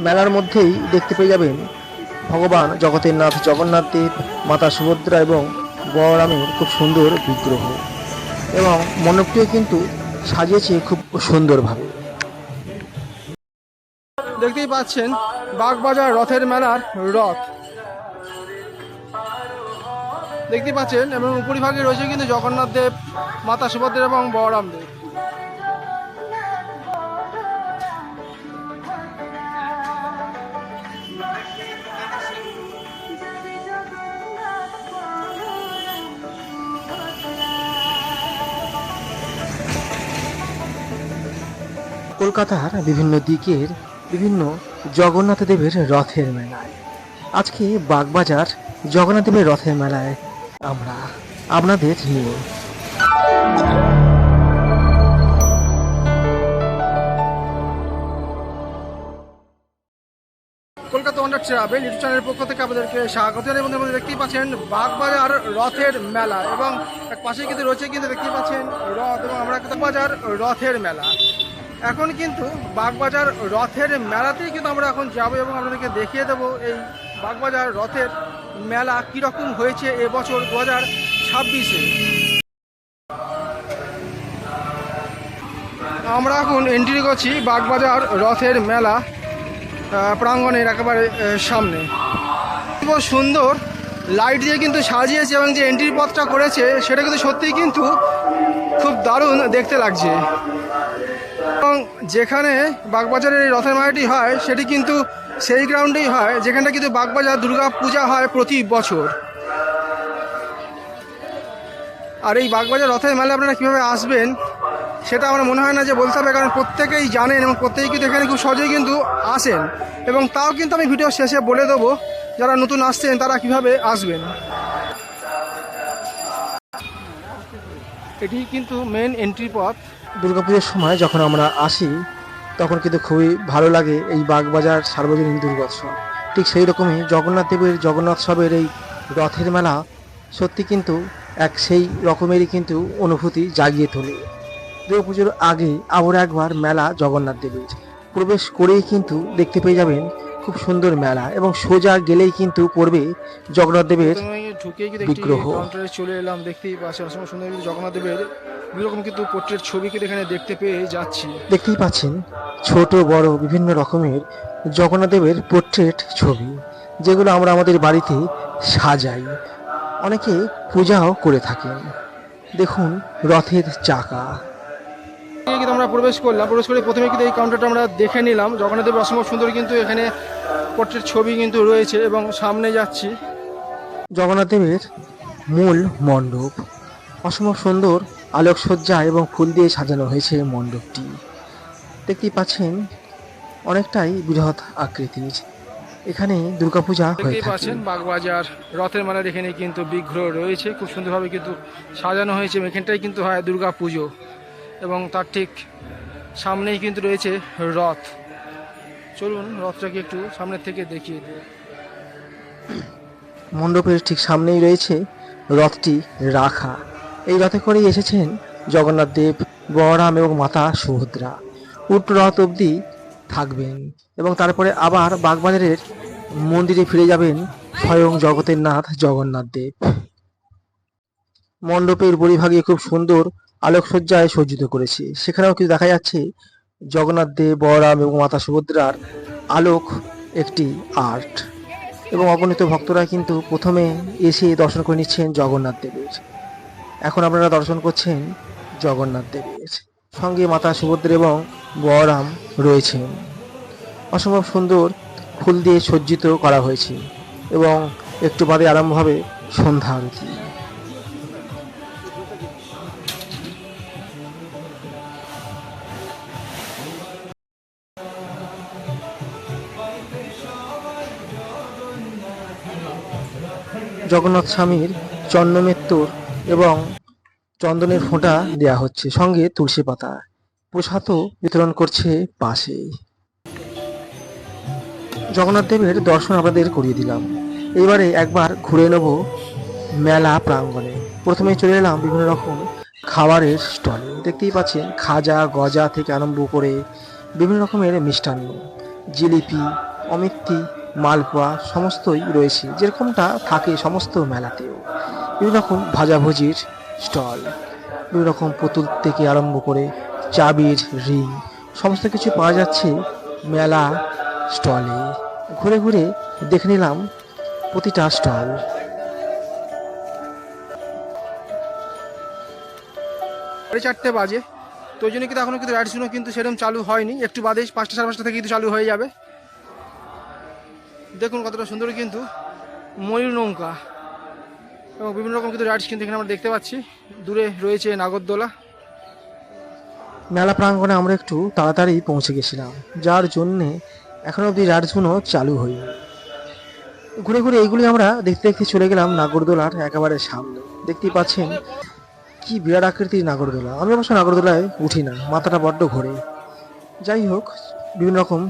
মেলার মধ্যেই দেখতে পেয়ে যাবেন ভগবান জগতের নাথ জগন্নাথ দেব, মাতা সুভদ্রা এবং বলরামের খুব সুন্দর বিগ্রহ, এবং মণ্ডপটিও কিন্তু সাজিয়েছে খুব সুন্দরভাবে। দেখতেই পাচ্ছেন বাগবাজার রথের মেলার রথ দেখতে পাচ্ছেন, এবং উপরিভাগে রয়েছে কিন্তু জগন্নাথ দেব, মাতা সুভদ্রা এবং বলরাম দেব। কলকাতার বিভিন্ন দিকের বিভিন্ন জগন্নাথ দেবের রথের মেলায় আজকে বাগবাজার জগন্নাথ দেবের রথের মেলায় আমরা আপনাদের নিয়ে। কলকাতা ওয়ান্ডার ট্রাভেল ইউটিউব চ্যানেলের পক্ষ থেকে আপনাদেরকে স্বাগত জানাই। এবং দেখতেই পাচ্ছেন বাগবাজার রথের মেলা, এবং এক পাশে কিন্তু রয়েছে কিন্তু দেখতেই পাচ্ছেন রথ, এবং আমরা বাগবাজার রথের মেলা। এখন কিন্তু বাগবাজার রথের মেলাতেই কিন্তু আমরা এখন যাবো এবং আপনাদেরকে দেখিয়ে দেবো এই বাগবাজার রথের মেলা কীরকম হয়েছে এবছর 2026-এ। আমরা এখন এন্ট্রি করছি বাগবাজার রথের মেলা প্রাঙ্গণের একেবারে সামনে। খুব সুন্দর লাইট দিয়ে কিন্তু সাজিয়েছে, এবং যে এন্ট্রি পথটা করেছে সেটা কিন্তু সত্যিই কিন্তু খুব দারুণ দেখতে লাগছে। এবং যেখানে বাগবাজারের এই রথের মেলাটি হয় সেটি কিন্তু সেই গ্রাউন্ডেই হয় যেখানটা কিন্তু বাগবাজার দুর্গা পূজা হয় প্রতি বছর। আর এই বাগবাজার রথের মেলা আপনারা কীভাবে আসবেন সেটা আমার মনে হয় না যে বলতে হবে, কারণ প্রত্যেকেই জানেন এবং প্রত্যেকেই কিন্তু এখানে খুব সহজেই কিন্তু আসেন। এবং তাও কিন্তু আমি ভিডিও শেষে বলে দেবো যারা নতুন আসছেন তারা কিভাবে আসবেন। এটি কিন্তু মেন এন্ট্রি পথ। দুর্গাপুজোর সময় যখন আমরা আসি তখন কিন্তু খুবই ভালো লাগে এই বাগবাজার সার্বজনীন দুর্গোৎসব। ঠিক সেই রকমই জগন্নাথ দেবের জগন্নাথোৎসবের এই রথের মেলা সত্যি কিন্তু এক সেই রকমেরই কিন্তু অনুভূতি জাগিয়ে তোলে। দুর্গাপুজোর আগে আবার একবার মেলা জগন্নাথ দেবের প্রবেশ করেই কিন্তু দেখতে পেয়ে যাবেন খুব সুন্দর মেলা, এবং সোজা গেলেই কিন্তু পড়বে জগন্নাথ দেবের বিগ্রহ। চলে এলাম, দেখতেই পাচ্ছেন অসম্ভব সুন্দর জগন্নাথ দেবের বিভিন্ন কিন্তু পোর্ট্রেট ছবি কিন্তু এখানে দেখতে পেয়ে যাচ্ছি। দেখতেই পাচ্ছেন ছোট বড় বিভিন্ন রকমের জগন্নাথ দেবের পোর্ট্রেট ছবি, যেগুলো আমরা আমাদের বাড়িতে সাজাই, অনেকে পূজাও করে থাকেন। দেখুন রথের চাকা। কিন্তু আমরা প্রবেশ করলাম, প্রবেশ করে প্রথমে কিন্তু এই কাউন্টারটা আমরা দেখে নিলাম। জগন্নাথ দেবের অসম্ভব সুন্দর কিন্তু এখানে পোর্ট্রেট ছবি কিন্তু রয়েছে, এবং সামনে যাচ্ছি জগন্নাথ দেবের মূল মণ্ডপ। অসম্ভব সুন্দর আলোকসজ্জা এবং ফুল দিয়ে সাজানো হয়েছে মণ্ডপটি। দেখতেই পাচ্ছেন অনেকটাই বৃহৎ আকৃতির। এখানে দুর্গাপূজা হয়ে থাকে। বাগবাজার রথের মেলার এখানে কিন্তু বিগ্রহ রয়েছে, খুব সুন্দরভাবে কিন্তু সাজানো হয়েছে। এখানটাই কিন্তু হয় দুর্গা পুজো, এবং তার ঠিক সামনেই কিন্তু রয়েছে রথ। চলুন রথটাকে একটু সামনের থেকে দেখিয়ে দিই। মণ্ডপের ঠিক সামনেই রয়েছে রথটি রাখা। এই রথে করেই এসেছেন জগন্নাথ দেব, বলরাম এবং মাতা সুভদ্রা। উল্টো রথ অবধি থাকবেন এবং তারপরে আবার বাগবাজারের মন্দিরে ফিরে যাবেন স্বয়ং জগতের নাথ জগন্নাথ দেব। মণ্ডপের পরিভাগে খুব সুন্দর আলোকসজ্জায় সজ্জিত করেছে। সেখানেও কিন্তু দেখা যাচ্ছে জগন্নাথ দেব, বলরাম এবং মাতা সুভদ্রার আলোক একটি আর্ট, এবং অগণিত ভক্তরা কিন্তু প্রথমে এসে দর্শন করে নিচ্ছেন জগন্নাথ দেবের। এখন আপনারা দর্শন করছেন জগন্নাথ দেবের সঙ্গে মাতা সুভদ্রা এবং বলরাম রয়েছেন। অসম্ভব সুন্দর ফুল দিয়ে সজ্জিত করা হয়েছে, এবং একটু বাদে আরম্ভ হবে সন্ধ্যা আরতি। জগন্নাথ স্বামীর চন্দনেত্তর এবং চন্দনের ফোঁটা দেয়া হচ্ছে, সঙ্গে তুলসী পাতা। প্রসাদও বিতরণ করছে পাশে। জগন্নাথ দেবের দর্শন আপনাদের করিয়ে দিলাম। এবারে একবার ঘুরে নেব মেলা প্রাঙ্গণে। প্রথমে চলে এলাম বিভিন্ন রকম খাবারের স্টলে। দেখতেই পাচ্ছেন খাজা গজা থেকে আরম্ভ করে বিভিন্ন রকমের মিষ্টান্ন, জিলিপি, অমিত্তি, মালপোয়া সমস্তই রয়েছে, যেরকমটা থাকে সমস্ত মেলাতেও। বিভিন্ন রকম ভাজাভুজির স্টল, বিভিন্ন রকম পুতুল থেকে আরম্ভ করে চাবির রিং সমস্ত কিছু পাওয়া যাচ্ছে মেলা স্টলে। ঘুরে ঘুরে দেখে নিলাম প্রতিটা স্টল। 4:30 বাজে, তো ওই জন্য কিন্তু এখনও কিন্তু রাইডসগুলো কিন্তু সেরকম চালু হয়নি, একটু বাদে 5টা সাড়ে 5টা থেকে কিন্তু চালু হয়ে যাবে। দেখুন কতটা সুন্দর কিন্তু ময়ূর নৌকা এবং বিভিন্ন রকম কিন্তু রাইডস কিন্তু এখানে আমরা দেখতে পাচ্ছি। দূরে রয়েছে নাগরদোলা। মেলা প্রাঙ্গণে আমরা একটু তাড়াতাড়ি পৌঁছে গেছিলাম, যার জন্যে এখনো অবধি রাইডসগুলো চালু হয়নি। ঘুরে ঘুরে এইগুলি আমরা দেখতে দেখতে চলে গেলাম নাগরদোলার একেবারে সামনে। দেখতেই পাচ্ছেন কি বিরাট আকৃতির নাগরদোলা। আমি অবশ্য নাগরদোলায় উঠি না, মাথাটা বড্ড ঘোরে। যাই হোক, বিভিন্ন রকম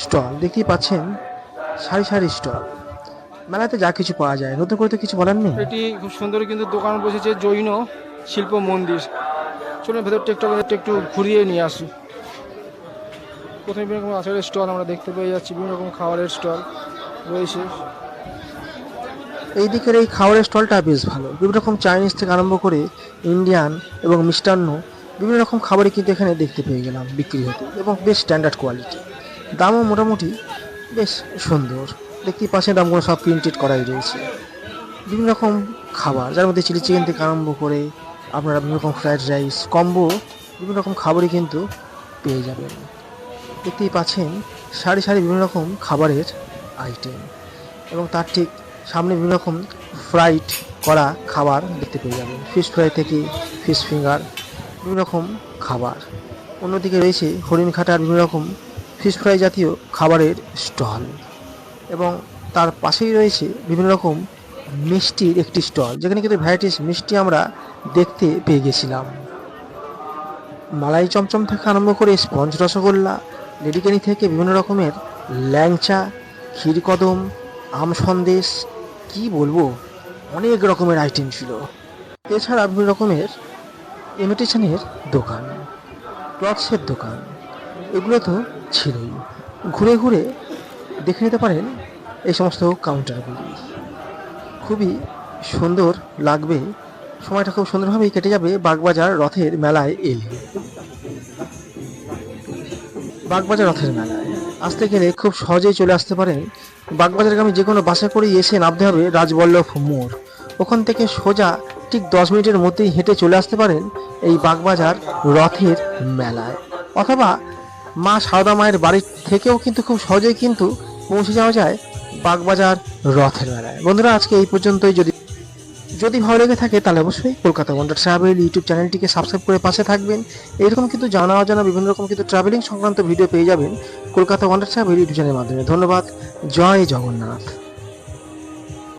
স্টল দেখতেই পাচ্ছেন, সারি সারি স্টল। মেলাতে যা কিছু পাওয়া যায়, নতুন করে তো কিছু বলার নেই। এটি খুব সুন্দর কিন্তু দোকান বসেছে, জৈন শিল্প মন্দির। চলুন ভেতরটা একটু ঘুরিয়ে নিয়ে আসি। প্রথমে বিভিন্ন রকম আচারের স্টল আমরা দেখতে পেয়ে যাচ্ছি, বিভিন্ন রকম খাবারের স্টল রয়েছে। এই দিকের এই খাবারের স্টলটা বেশ ভালো। বিভিন্ন রকম চাইনিজ থেকে আরম্ভ করে ইন্ডিয়ান এবং মিষ্টান্ন বিভিন্ন রকম খাবারই কিন্তু এখানে দেখতে পেয়ে গেলাম বিক্রি হতে, এবং বেশ স্ট্যান্ডার্ড কোয়ালিটি। দামও মোটামুটি বেশ সুন্দর। দেখতেই পাচ্ছেন দামগুলো সব প্রিন্টেড করাই রয়েছে। বিভিন্ন রকম খাবার, যার মধ্যে চিলি চিকেন থেকে আরম্ভ করে আপনারা বিভিন্ন রকম ফ্রাইড রাইস কম্বো, বিভিন্ন রকম খাবারই কিন্তু পেয়ে যাবেন। দেখতেই পাচ্ছেন সারি সারি বিভিন্ন রকম খাবারের আইটেম, এবং তার ঠিক সামনে বিভিন্ন রকম ফ্রাইড করা খাবার দেখতে পেয়ে যাবেন। ফিশ ফ্রাই থেকে ফিশ ফিঙ্গার, বিভিন্ন রকম খাবার। অন্যদিকে রয়েছে হরিণ খাটার বিভিন্ন রকম ফিশ ফ্রাই জাতীয় খাবারের স্টল, এবং তার পাশেই রয়েছে বিভিন্ন রকম মিষ্টির একটি স্টল, যেখানে কিন্তু ভ্যারাইটিস মিষ্টি আমরা দেখতে পেয়ে গেছিলাম। মালাই চমচম থেকে আরম্ভ করে স্পঞ্জ রসগোল্লা, লেডিকেনি থেকে বিভিন্ন রকমের ল্যাংচা, ক্ষীরকদম, আম সন্দেশ, কি বলবো, অনেক রকমের আইটেম ছিল। এছাড়া বিভিন্ন রকমের ইমিটেশনের দোকান, ক্লথসের দোকান, এগুলো তো ছিলই। ঘুরে ঘুরে দেখে নিতে পারেন এই সমস্ত কাউন্টারগুলি। খুবই সুন্দর লাগবে, সময়টা খুব সুন্দরভাবেই কেটে যাবে বাগবাজার রথের মেলায় এলে। বাগবাজার রথের মেলায় আসতে গেলে খুব সহজেই চলে আসতে পারেন বাগবাজারগামী যে কোনো বাসে করেই এসে নামতে হবে রাজবল্লভ মোড়। ওখান থেকে সোজা ঠিক 10 মিনিটের মধ্যেই হেঁটে চলে আসতে পারেন এই বাগবাজার রথের মেলায়, অথবা মা সারদা মায়ের বাড়ি থেকেও কিন্তু খুব সহজেই কিন্তু পৌঁছে যাওয়া যায় বাগবাজার রথের মেলায়। বন্ধুরা, আজকে এই পর্যন্তই। যদি ভালো লেগে থাকে তাহলে অবশ্যই কলকাতা ওয়ান্ডার ট্রাভেল ইউটিউব চ্যানেলটিকে সাবস্ক্রাইব করে পাশে থাকবেন। এরকম কিন্তু জানা অজানা বিভিন্ন রকম কিন্তু ট্রাভেলিং সংক্রান্ত ভিডিও পেয়ে যাবেন কলকাতা ওয়ান্ডার ট্রাভেল ইউটিউব চ্যানেলের মাধ্যমে। ধন্যবাদ। জয় জগন্নাথ।